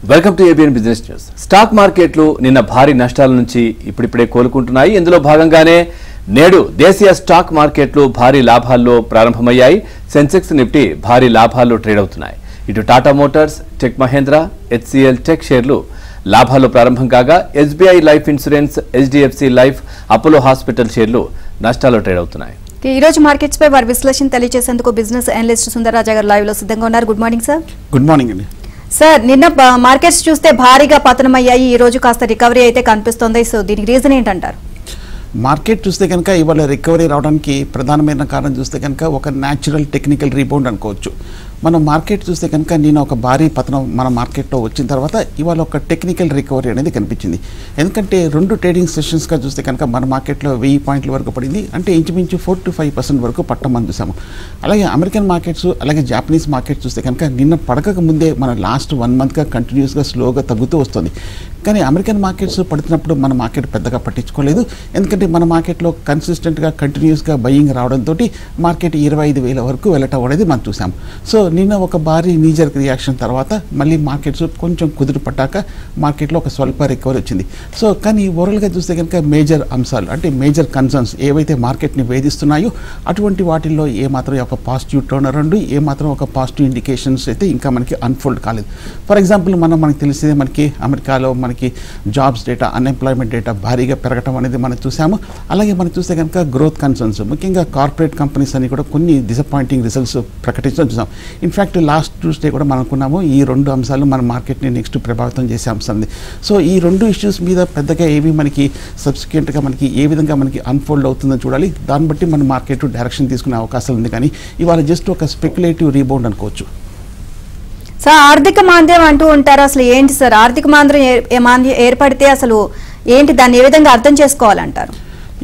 Welcome to ABN business news. Stock మార్కెట్లు నిన్న భారీ నష్టాల నుంచి ఇప్పుడిప్పుడే కోలుకుంటున్నాయి. ఇందులో భాగంగానే నేడు దేశీయ స్టాక్ మార్కెట్లు భారీ లాభాల్లో ప్రారంభమయ్యాయి. సెన్సెక్స్ నిఫ్టీ భారీ లాభాల్లో ట్రేడ్ అవుతున్నాయి. ఇటు Tata Motors, Tech Mahindra, HCL Tech షేర్లు లాభాల్లో ప్రారంభం కాగా SBI Life Insurance, HDFC Life, Apollo Hospital షేర్లు నష్టాల్లో ట్రేడ్ అవుతున్నాయి. ఈ రోజు మార్కెట్స్ పై వారి విశ్లేషణ తెలియజేసేందుకు బిజినెస్ అనలిస్ట్ సుందరరాజా గారు లైవ్ లో సిద్ధంగా ఉన్నారు. Good morning sir. Good morning అండి. సార్, నిన్న మార్కెట్స్ చూస్తే భారీగా పతనమయ్యాయి. ఈ రోజు కాస్త రికవరీ అయితే కనిపిస్తుంది. సో దీనికి రీజన్ ఏంటంటారు? మార్కెట్ చూస్తే కనుక ఇవాళ రికవరీ రావడానికి ప్రధానమైన కారణం చూస్తే కనుక ఒక న్యాచురల్ టెక్నికల్ రీబౌండ్ అనుకోవచ్చు. మనం మార్కెట్ చూస్తే కనుక నేను ఒక భారీ పతనం మన మార్కెట్లో వచ్చిన తర్వాత ఇవాళ ఒక టెక్నికల్ రికవరీ అనేది కనిపించింది. ఎందుకంటే రెండు ట్రేడింగ్ సెషన్స్గా చూస్తే కనుక మన మార్కెట్లో 1000 పాయింట్ల వరకు పడింది. అంటే ఇంచుమించు 4 to 5% వరకు పట్టమని చూసాము. అలాగే అమెరికన్ మార్కెట్స్, అలాగే జాపనీస్ మార్కెట్ చూస్తే కనుక నిన్న పడక ముందే మన లాస్ట్ 1 monthగా కంటిన్యూస్గా స్లోగా తగ్గుతూ వస్తుంది. కానీ అమెరికన్ మార్కెట్స్ పడుతున్నప్పుడు మన మార్కెట్ పెద్దగా పట్టించుకోలేదు. ఎందుకంటే మన మార్కెట్లో కన్సిస్టెంట్గా కంటిన్యూస్గా బయింగ్ రావడంతో మార్కెట్ 25,000 వరకు వెళ్ళటం అనేది మనం చూసాం. సో నిన్న ఒక భారీ నీజర్ రియాక్షన్ తర్వాత మళ్ళీ మార్కెట్స్ కొంచెం కుదురు పట్టాక మార్కెట్లో ఒక స్వల్ప రికవరీ వచ్చింది. సో కానీ ఓవరాల్గా చూస్తే కనుక మేజర్ అంశాలు అంటే మేజర్ కన్సర్న్స్ ఏవైతే మార్కెట్ని వేధిస్తున్నాయో అటువంటి వాటిల్లో ఏమాత్రం ఒక పాజిటివ్ టర్న్ అరౌండ్, ఏమాత్రం ఒక పాజిటివ్ ఇండికేషన్స్ అయితే ఇంకా మనకి అన్ఫోల్డ్ కాలేదు. ఫర్ ఎగ్జాంపుల్ మనకి తెలిసిందే, మనకి అమెరికాలో మనకి జాబ్స్ డేటా, అన్ఎంప్లాయ్మెంట్ డేటా భారీగా పెరగటం అనేది మనం చూసాము. అలాగే మనం చూస్తే కనుక గ్రోత్ కన్సర్న్స్, ముఖ్యంగా కార్పొరేట్ కంపెనీస్ అని కూడా కొన్ని డిసప్పాయింటింగ్ రిజల్ట్స్ ప్రకటించడం చూసాం. ఇన్ఫ్యాక్ట్ లాస్ట్ ట్యూస్డే కూడా మనం అనుకున్నాము ఈ రెండు అంశాలు మన మార్కెట్ని నెక్స్ట్ ప్రభావితం చేసే అంశం. సో ఈ రెండు ఇష్యూస్ మీద పెద్దగా ఏవి మనకి సబ్సిక్వెంట్గా మనకి ఏ విధంగా మనకి అన్ఫోల్డ్ అవుతుందో చూడాలి. దాన్ని బట్టి మన మార్కెట్ డైరెక్షన్ తీసుకునే అవకాశాలు ఉంది. కానీ ఇవాళ జస్ట్ ఒక స్పెక్యులేటివ్ రీబౌండ్ అనుకోవచ్చు. సార్, ఆర్థిక మాంద్యం అంటూ ఉంటారు. అసలు ఏంటి సార్ ఆర్థిక మాంద్యం ఏర్పడితే అసలు ఏంటి, దాన్ని ఏ విధంగా అర్థం చేసుకోవాలంటారు?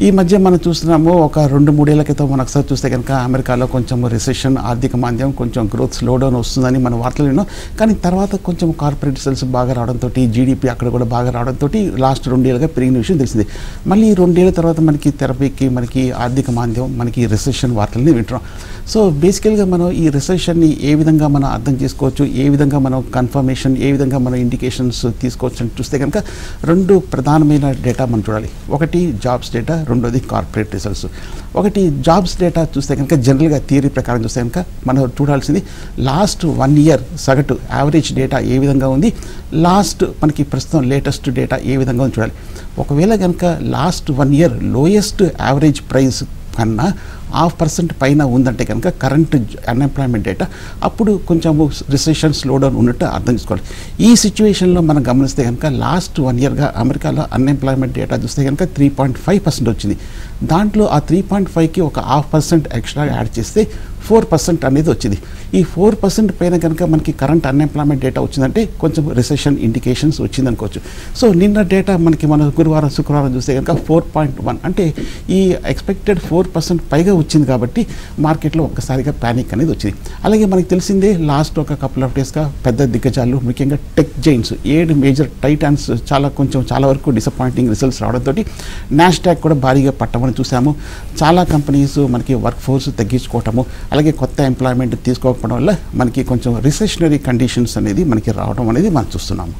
ఈ మధ్య మనం చూస్తున్నాము ఒక 2-3 ఏళ్ల క్రితం మనం ఒకసారి చూస్తే కనుక అమెరికాలో కొంచెం రిసెషన్, ఆర్థిక మాంద్యం, కొంచెం గ్రోత్ స్లో డౌన్ వస్తుందని మన వార్తలు విన్నాం. కానీ తర్వాత కొంచెం కార్పొరేట్ సెల్స్ బాగా రావడంతో జీడిపి అక్కడ కూడా బాగా రావడంతో లాస్ట్ 2 ఏళ్ళుగా పెరిగిన విషయం తెలిసింది. మళ్ళీ 2 ఏళ్ల తర్వాత మనకి తెరపైకి మనకి ఆర్థిక మాంద్యం, మనకి రిసెషన్ వార్తల్ని వింటున్నాం. సో బేసికల్గా మనం ఈ రిసెషన్ని ఏ విధంగా మనం అర్థం చేసుకోవచ్చు, ఏ విధంగా మనం కన్ఫర్మేషన్, ఏ విధంగా మనం ఇండికేషన్స్ తీసుకోవచ్చు అని చూస్తే కనుక 2 ప్రధానమైన డేటా మనం చూడాలి. ఒకటి జాబ్స్ డేటా, రెండోది కార్పొరేట్ రిజల్ట్స్. ఒకటి జాబ్స్ డేటా చూస్తే కనుక జనరల్గా థియరీ ప్రకారం చూస్తే కనుక మనం చూడాల్సింది లాస్ట్ 1 year సగటు యావరేజ్ డేటా ఏ విధంగా ఉంది, లాస్ట్ మనకి ప్రస్తుతం లేటెస్ట్ డేటా ఏ విధంగా ఉంది చూడాలి. ఒకవేళ కనుక last 1 year lowest average price కన్నా 0.5% పైన ఉందంటే కనుక కరెంట్ అన్ఎంప్లాయ్మెంట్ డేటా, అప్పుడు కొంచెం రిసెషన్ స్లో డౌన్ ఉన్నట్టు అర్థం చేసుకోవాలి. ఈ సిచ్యువేషన్లో మనం గమనిస్తే కనుక లాస్ట్ 1 yearగా అమెరికాలో అన్ఎంప్లాయ్మెంట్ డేటా చూస్తే కనుక 3.5% వచ్చింది. దాంట్లో ఆ 3.5కి ఒక 0.5% ఎక్స్ట్రా యాడ్ చేస్తే 4% అనేది వచ్చింది. ఈ 4% పైన కనుక మనకి కరెంట్ అన్ఎంప్లాయ్మెంట్ డేటా వచ్చిందంటే కొంచెం రిసెషన్ ఇండికేషన్స్ వచ్చింది అనుకోవచ్చు. సో నిన్న డేటా మనకి మన గురువారం, శుక్రవారం చూస్తే కనుక 4.1 అంటే ఈ ఎక్స్పెక్టెడ్ 4% పైగా వచ్చింది. కాబట్టి మార్కెట్లో ఒక్కసారిగా ప్యానిక్ అనేది వచ్చింది. అలాగే మనకి తెలిసిందే లాస్ట్ ఒక కపుల్ ఆఫ్ డేస్గా పెద్ద దిగ్గజాలు, ముఖ్యంగా టెక్ జైంట్స్ 7 మేజర్ టైటాన్స్ చాలా వరకు డిసప్పాయింటింగ్ రిజల్ట్స్ రావడంతో నాస్డాక్ కూడా భారీగా పట్టమని చూసాము. చాలా కంపెనీస్ మనకి వర్క్ ఫోర్స్ తగ్గించుకోవటము, అలాగే కొత్త ఎంప్లాయ్మెంట్ తీసుకోకపోవడం వల్ల మనకి కొంచెం రిసెషనరీ కండిషన్స్ అనేది మనకి రావడం అనేది మనం చూస్తున్నాము.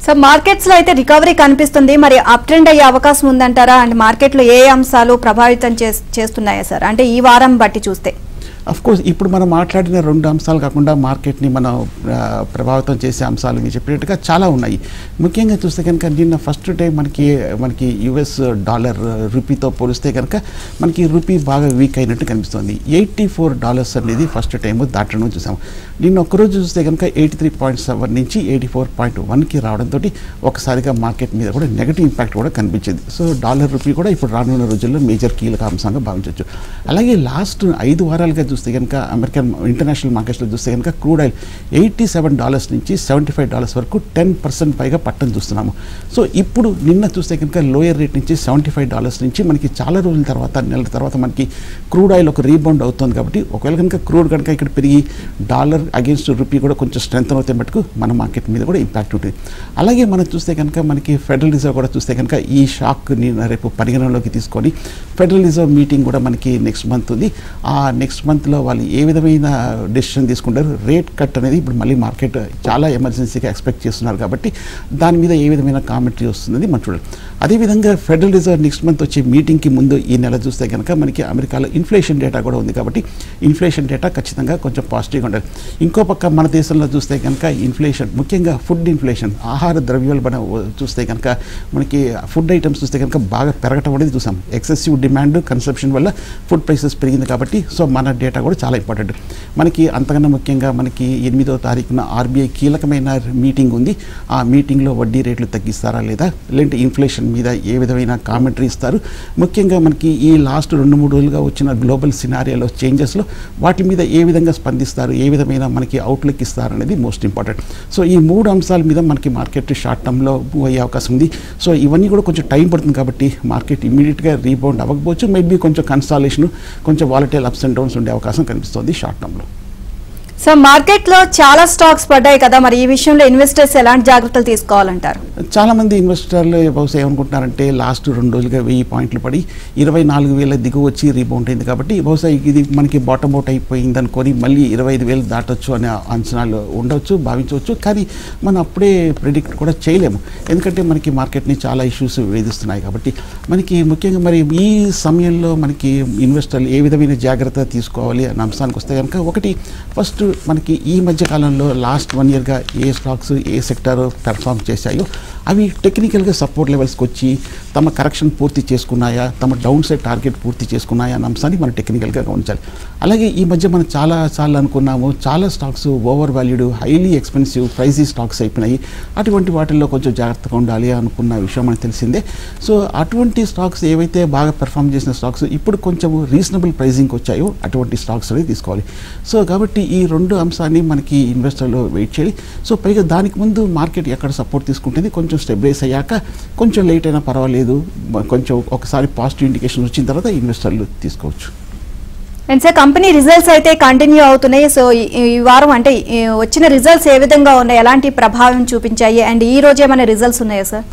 సార్, మార్కెట్స్ లో అయితే రికవరీ కనిపిస్తుంది. మరి అప్ ట్రెండ్ అయ్యే అవకాశం ఉందంటారా? అండ్ మార్కెట్ లో ఏ అంశాలు ప్రభావితం చేస్తున్నాయా సార్, అంటే ఈ వారం బట్టి చూస్తే? అఫ్కోర్స్ ఇప్పుడు మనం మాట్లాడిన 2 అంశాలు కాకుండా మార్కెట్ని మనం ప్రభావితం చేసే అంశాలు మీరు చెప్పినట్టుగా చాలా ఉన్నాయి. ముఖ్యంగా చూస్తే కనుక నిన్న ఫస్ట్ టైం మనకి యుఎస్ డాలర్ రూపీతో పోలిస్తే కనుక మనకి రూపీ బాగా వీక్ అయినట్టు కనిపిస్తుంది. $84 అనేది ఫస్ట్ టైం దాటడం చూసాము. నిన్న ఒక్కరోజు చూస్తే కనుక 83.7 నుంచి 84.1కి రావడంతో ఒకసారిగా మార్కెట్ మీద కూడా నెగటివ్ ఇంపాక్ట్ కూడా కనిపించింది. సో డాలర్ రూపీ కూడా ఇప్పుడు రానున్న రోజుల్లో మేజర్ కీలక అంశంగా భావించవచ్చు. అలాగే లాస్ట్ 5 వారాలుగా చూస్తే కనుక అమెరికన్ ఇంటర్నేషనల్ మార్కెట్స్లో చూస్తే కనుక క్రూడ్ ఆయిల్ $87 నుంచి $75 వరకు 10% పైగా పట్టం చూస్తున్నాము. సో ఇప్పుడు నిన్న చూస్తే కనుక లోయర్ రేట్ నుంచి $75 నుంచి మనకి చాలా రోజుల తర్వాత, నెలల తర్వాత మనకి క్రూడ్ ఆయిల్ ఒక రీబౌండ్ అవుతుంది. కాబట్టి ఒకవేళ కనుక క్రూడ్ కనుక ఇక్కడ పెరిగి డాలర్ అగేన్స్ట్ రూపీ కూడా కొంచెం స్ట్రెంత్ అవుతే మటుకు మన మార్కెట్ మీద కూడా ఇంపాక్ట్ ఉంటుంది. అలాగే మనం చూస్తే కనుక మనకి ఫెడరల్ రిజర్వ్ కూడా చూస్తే కనుక ఈ షాక్ని రేపు పరిగణనలోకి తీసుకొని ఫెడరల్ రిజర్వ్ మీటింగ్ కూడా మనకి నెక్స్ట్ మంత్ ఉంది. ఆ నెక్స్ట్ మంత్ మంత్లో వాళ్ళు ఏ విధమైన డెసిషన్ తీసుకుంటారు, రేట్ కట్ అనేది ఇప్పుడు మళ్ళీ మార్కెట్ చాలా ఎమర్జెన్సీగా ఎక్స్పెక్ట్ చేస్తున్నారు కాబట్టి దాని మీద ఏ విధమైన కామెంటరీ వస్తుంది మనం చూడాలి. అదేవిధంగా ఫెడరల్ రిజర్వ్ నెక్స్ట్ మంత్ వచ్చే మీటింగ్కి ముందు ఈ నెల చూస్తే కనుక మనకి అమెరికాలో ఇన్ఫ్లేషన్ డేటా కూడా ఉంది కాబట్టి ఇన్ఫ్లేషన్ డేటా ఖచ్చితంగా కొంచెం పాజిటివ్గా ఉండాలి. ఇంకో పక్క మన దేశంలో చూస్తే కనుక ఇన్ఫ్లేషన్, ముఖ్యంగా ఫుడ్ ఇన్ఫ్లేషన్, ఆహార ద్రవ్యోల్బణం చూస్తే కనుక మనకి ఫుడ్ ఐటమ్స్ చూస్తే కనుక బాగా పెరగటం అనేది చూసాం. ఎక్సెసివ్ డిమాండ్, కన్సంప్షన్ వల్ల ఫుడ్ ప్రైసెస్ పెరిగింది కాబట్టి సో మన డేటా కూడా చాలా ఇంపార్టెంట్. మనకి అంతకన్నా ముఖ్యంగా మనకి 8వ తారీఖున ఆర్బీఐ కీలకమైన మీటింగ్ ఉంది. ఆ మీటింగ్లో వడ్డీ రేట్లు తగ్గిస్తారా లేదా, లేదంటే ఇన్ఫ్లేషన్ మీద ఏ విధమైన కామెంటరీ ఇస్తారు, ముఖ్యంగా మనకి ఈ లాస్ట్ 2-3 రోజులుగా వచ్చిన గ్లోబల్ సినారియోలో చేంజెస్లో వాటి మీద ఏ విధంగా స్పందిస్తారు, ఏ విధమైన మనకి అవుట్లుక్ ఇస్తారు అనేది మోస్ట్ ఇంపార్టెంట్. సో ఈ 3 అంశాల మీద మనకి మార్కెట్ షార్ట్ టర్మ్లో మూవ్ అయ్యే అవకాశం ఉంది. సో ఇవన్నీ కూడా కొంచెం టైం పడుతుంది కాబట్టి మార్కెట్ ఇమ్మీడియట్గా రీబౌండ్ అవ్వకపోవచ్చు, మేబీ కొంచెం కన్సాలేషన్, కొంచెం వాలటైల్ అప్స్ అండ్ డౌన్స్ ఉండే అవకాశం కనిపిస్తుంది షార్ట్ టర్మ్లో. సో మార్కెట్లో చాలా స్టాక్స్ పడ్డాయి కదా, మరి ఈ విషయంలో ఇన్వెస్టర్స్ ఎలాంటి జాగ్రత్తలు తీసుకోవాలంటారు? చాలా మంది ఇన్వెస్టర్లు బహుశా ఏమనుకుంటున్నారంటే లాస్ట్ 2 రోజులుగా 1000 పాయింట్లు పడి 24,000 దిగువ వచ్చి రీబౌండ్ అయింది కాబట్టి బహుశా ఇది మనకి బాటమ్ అవుట్ అయిపోయింది అనుకొని మళ్ళీ 25,000 దాటొచ్చు అనే అంచనాలు ఉండవచ్చు, భావించవచ్చు. కానీ మనం అప్పుడే ప్రిడిక్ట్ కూడా చేయలేము, ఎందుకంటే మనకి మార్కెట్ని చాలా ఇష్యూస్ వేధిస్తున్నాయి కాబట్టి. మనకి ముఖ్యంగా మరి ఈ సమయంలో మనకి ఇన్వెస్టర్లు ఏ విధమైన జాగ్రత్త తీసుకోవాలి అనే అంశానికి వస్తే కనుక, ఒకటి ఫస్ట్ మనకి ఈ మధ్య కాలంలో లాస్ట్ 1 ఇయర్గా ఏ స్టాక్స్ ఏ సెక్టర్ పెర్ఫామ్ చేశాయో అవి టెక్నికల్గా సపోర్ట్ లెవెల్స్కి వచ్చి తమ కరెక్షన్ పూర్తి చేసుకున్నాయా, తమ డౌన్ సైడ్ టార్గెట్ పూర్తి చేసుకున్నాయా అన్న అంశాన్ని మనం టెక్నికల్గా గమనించాలి. అలాగే ఈ మధ్య మనం చాలాసార్లు అనుకున్నాము చాలా stocks over valued, highly expensive, pricey stocks అయిపోయినాయి, అటువంటి వాటిల్లో కొంచెం జాగ్రత్తగా ఉండాలి అనుకున్న విషయం మనకు తెలిసిందే. సో అటువంటి స్టాక్స్ ఏవైతే బాగా పెర్ఫామ్ చేసిన స్టాక్స్ ఇప్పుడు కొంచెం రీజనబుల్ ప్రైజింగ్కి వచ్చాయో అటువంటి స్టాక్స్ అనేది తీసుకోవాలి. సో కాబట్టి ఈ 2 అంశాన్ని మనకి ఇన్వెస్టర్లు వెయిట్ చేయాలి. సో పైగా దానికి ముందు మార్కెట్ ఎక్కడ సపోర్ట్ తీసుకుంటుంది, కొంచెం స్టెబిలైజ్ అయ్యాక కొంచెం లేట్ అయినా పర్వాలేదు, కొంచెం ఒకసారి పాజిటివ్ ఇండికేషన్ వచ్చిన తర్వాత ఇన్వెస్టర్లు తీసుకోవచ్చు. అండ్ సార్ కంపెనీ రిజల్ట్స్ అయితే కంటిన్యూ అవుతున్నాయి. సో ఈ వారం అంటే వచ్చిన రిజల్ట్స్ ఏ విధంగా ఉన్నాయి, ఎలాంటి ప్రభావం చూపించాయి, అండ్ ఈ రోజు ఏమైనా రిజల్ట్స్ ఉన్నాయా సార్?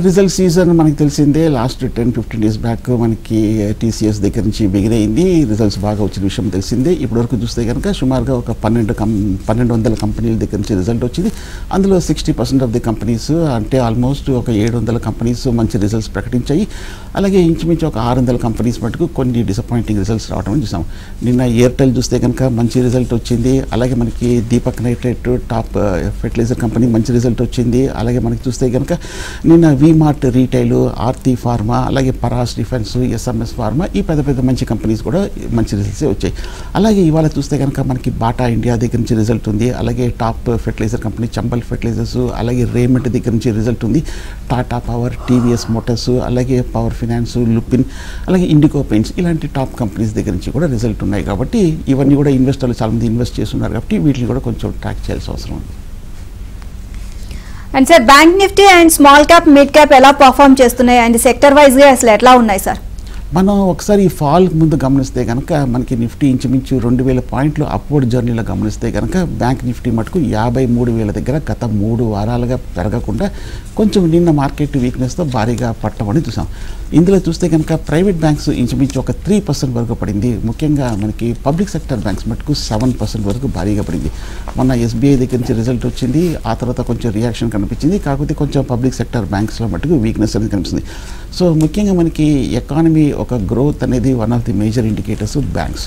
రిజల్ట్ సీజన్ మనకి తెలిసిందే. లాస్ట్ 10-15 డేస్ బ్యాక్ మనకి టీసీఎస్ దగ్గర నుంచి బిగినైంది, రిజల్ట్స్ బాగా వచ్చిన విషయం తెలిసిందే. ఇప్పటివరకు చూస్తే కనుక సుమారుగా ఒక 1200 కంపెనీల దగ్గర నుంచి రిజల్ట్ వచ్చింది. అందులో 60% ఆఫ్ ది కంపెనీస్ అంటే ఆల్మోస్ట్ ఒక 700 కంపెనీస్ మంచి రిజల్ట్స్ ప్రకటించాయి. అలాగే ఇంచుమించు ఒక 600 కంపెనీస్ మటుకు కొన్ని డిసప్పాయింటింగ్ రిజల్ట్స్ రావడం చూసాం. నిన్న ఎయిర్టెల్ చూస్తే కనుక మంచి రిజల్ట్ వచ్చింది. అలాగే మనకి Deepak nitrate top fertiliser company మంచి రిజల్ట్ వచ్చింది. అలాగే మనకి చూస్తే కనుక నిన్న వీమార్ట్ రీటైల్, ఆర్తి ఫార్మా, అలాగే పరాస్ డిఫెన్స్, ఎస్ఎంఎస్ ఫార్మా, ఈ పెద్ద మంచి కంపెనీస్ కూడా మంచి రిజల్ట్సే వచ్చాయి. అలాగే ఇవాళ చూస్తే కనుక మనకి బాటా ఇండియా దగ్గర నుంచి రిజల్ట్ ఉంది. అలాగే top fertiliser company Chambal fertilisers, అలాగే రేమంట్ దగ్గర నుంచి రిజల్ట్ ఉంది. టాటా పవర్, టీవీఎస్ మోటార్స్, అలాగే పవర్ ఫైనాన్స్, లుపిన్, అలాగే ఇండిగో పెయింట్స్, ఇలాంటి టాప్ కంపెనీస్ దగ్గర నుంచి కూడా రిజల్ట్ ఉన్నాయి. కాబట్టి ఇవన్నీ కూడా ఇన్వెస్టర్లు చాలామంది ఇన్వెస్ట్ చేస్తున్నారు కాబట్టి వీటిని కూడా కొంచెం ట్రాక్ చేయాల్సిన అవసరం ఉంది. And sir bank Nifty and small cap, mid cap ఎలా పర్ఫామ్ చేస్తున్నాయి, అండ్ సెక్టర్ వైజ్గా అసలు ఎట్లా ఉన్నాయి సార్? మనం ఒకసారి ఈ ఫాల్ ముందు గమనిస్తే కనుక మనకి నిఫ్టీ ఇంచుమించు 2000 పాయింట్లు అప్వర్డ్ జర్నీలో గమనిస్తే కనుక బ్యాంక్ నిఫ్టీ మటుకు 53,000 దగ్గర గత 3 వారాలుగా పెరగకుండా కొంచెం నిన్న మార్కెట్ వీక్నెస్తో భారీగా పట్టమని చూసాం. ఇందులో చూస్తే కనుక ప్రైవేట్ బ్యాంక్స్ ఇంచుమించు ఒక 3% వరకు పడింది. ముఖ్యంగా మనకి పబ్లిక్ సెక్టర్ బ్యాంక్స్ మటుకు 7% వరకు భారీగా పడింది. మొన్న ఎస్బీఐ దగ్గర నుంచి రిజల్ట్ వచ్చింది, ఆ తర్వాత కొంచెం రియాక్షన్ కనిపించింది. కాకపోతే కొంచెం పబ్లిక్ సెక్టర్ బ్యాంక్స్లో మటుకు వీక్నెస్ అనేది కనిపిస్తుంది. సో ముఖ్యంగా మనకి ఎకానమీ ఒక గ్రోత్ అనేది one of the major indicators banks.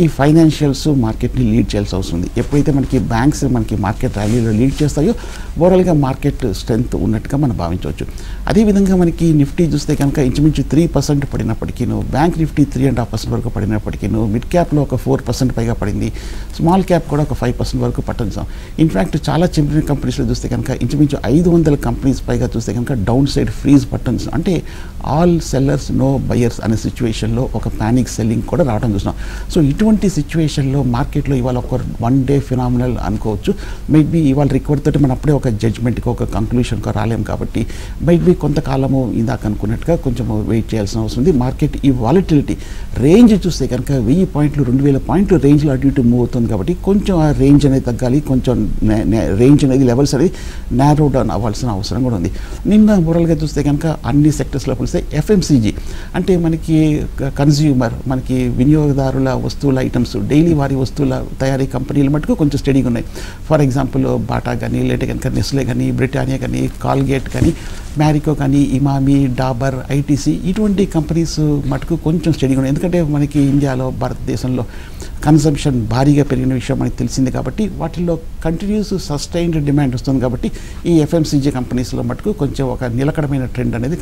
ఈ ఫైనాన్షియల్స్ మార్కెట్ని లీడ్ చేయాల్సి అవసరం. ఎప్పుడైతే మనకి బ్యాంక్స్ మనకి మార్కెట్ ర్యాలీలో లీడ్ చేస్తాయో ఓవరాల్గా మార్కెట్ స్ట్రెంత్ ఉన్నట్టుగా మనం భావించవచ్చు. అదేవిధంగా మనకి నిఫ్టీ చూస్తే కనుక ఇంచుమించు 3% పడినప్పటికీను, బ్యాంక్ నిఫ్టీ 3.5% వరకు పడినప్పటికీను, మిడ్ క్యాప్లో ఒక 4% పైగా పడింది, స్మాల్ క్యాప్ కూడా ఒక 5% వరకు పట్టొచ్చాం. ఇన్ఫ్యాక్ట్ చాలా ఛాంపియన్ కంపెనీస్లో చూస్తే కనుక ఇంచుమించు 500 కంపెనీస్ పైగా చూస్తే కనుక డౌన్ సైడ్ ఫ్రీజ్ పట్టన్స్, అంటే ఆల్ సెల్లర్స్ నో బయర్స్ అనే సిచ్యువేషన్లో ఒక ప్యానిక్ సెల్లింగ్ కూడా రావడం చూసినాం. సో ఇటువంటి సిచ్యువేషన్లో మార్కెట్లో ఇవాళ ఒక 1 డే ఫినామినల్ అనుకోవచ్చు. మేబీ ఇవాళ రికవరీ తోటి మనం అప్పుడే ఒక జడ్జ్మెంట్కి ఒక కంక్లూషన్కి రాలేము కాబట్టి మేబీ కొంతకాలము ఇందాక అనుకున్నట్టుగా కొంచెం వెయిట్ చేయాల్సిన అవసరం ఉంది. మార్కెట్ ఈ వాలిటిలిటీ రేంజ్ చూస్తే కనుక 1000 పాయింట్లు 2000 పాయింట్లు రేంజ్లో అటు ఇటు మూవ్ అవుతుంది కాబట్టి కొంచెం ఆ రేంజ్ అనేది తగ్గాలి, కొంచెం రేంజ్ అనేది లెవెల్స్ అనేది నారో డౌన్ అవ్వాల్సిన అవసరం కూడా ఉంది. నిన్న ఓవరాల్గా చూస్తే కనుక అన్ని సెక్టర్స్లో పోలిస్తే ఎఫ్ఎంసీజీ అంటే మనకి కన్జ్యూమర్, మనకి వినియోగదారుల వస్తువుల వస్తువుల ఐటమ్స్, డైలీ వారి వస్తువుల తయారీ కంపెనీలు మటుకు కొంచెం స్టడీగా ఉన్నాయి. ఫర్ ఎగ్జాంపుల్ బాటా కానీ, లేదంటే కనుక నెస్లే కానీ, బ్రిటానియా కానీ, కాల్గేట్ కానీ, మ్యారికో కానీ, ఇమామి, డాబర్, ఐటీసీ ఇటువంటి కంపెనీస్ మటుకు కొంచెం స్టడీగా ఉన్నాయి. ఎందుకంటే మనకి ఇండియాలో, భారతదేశంలో కన్సంప్షన్ భారీగా పెరిగిన విషయం మనకి తెలిసింది కాబట్టి వాటిల్లో కంటిన్యూస్ సస్టైన్డ్ డిమాండ్ వస్తుంది కాబట్టి ఈ ఎఫ్ఎంసీజీ కంపెనీస్లో మటుకు కొంచెం ఒక నిలకడమైన ట్రెండ్ అనేది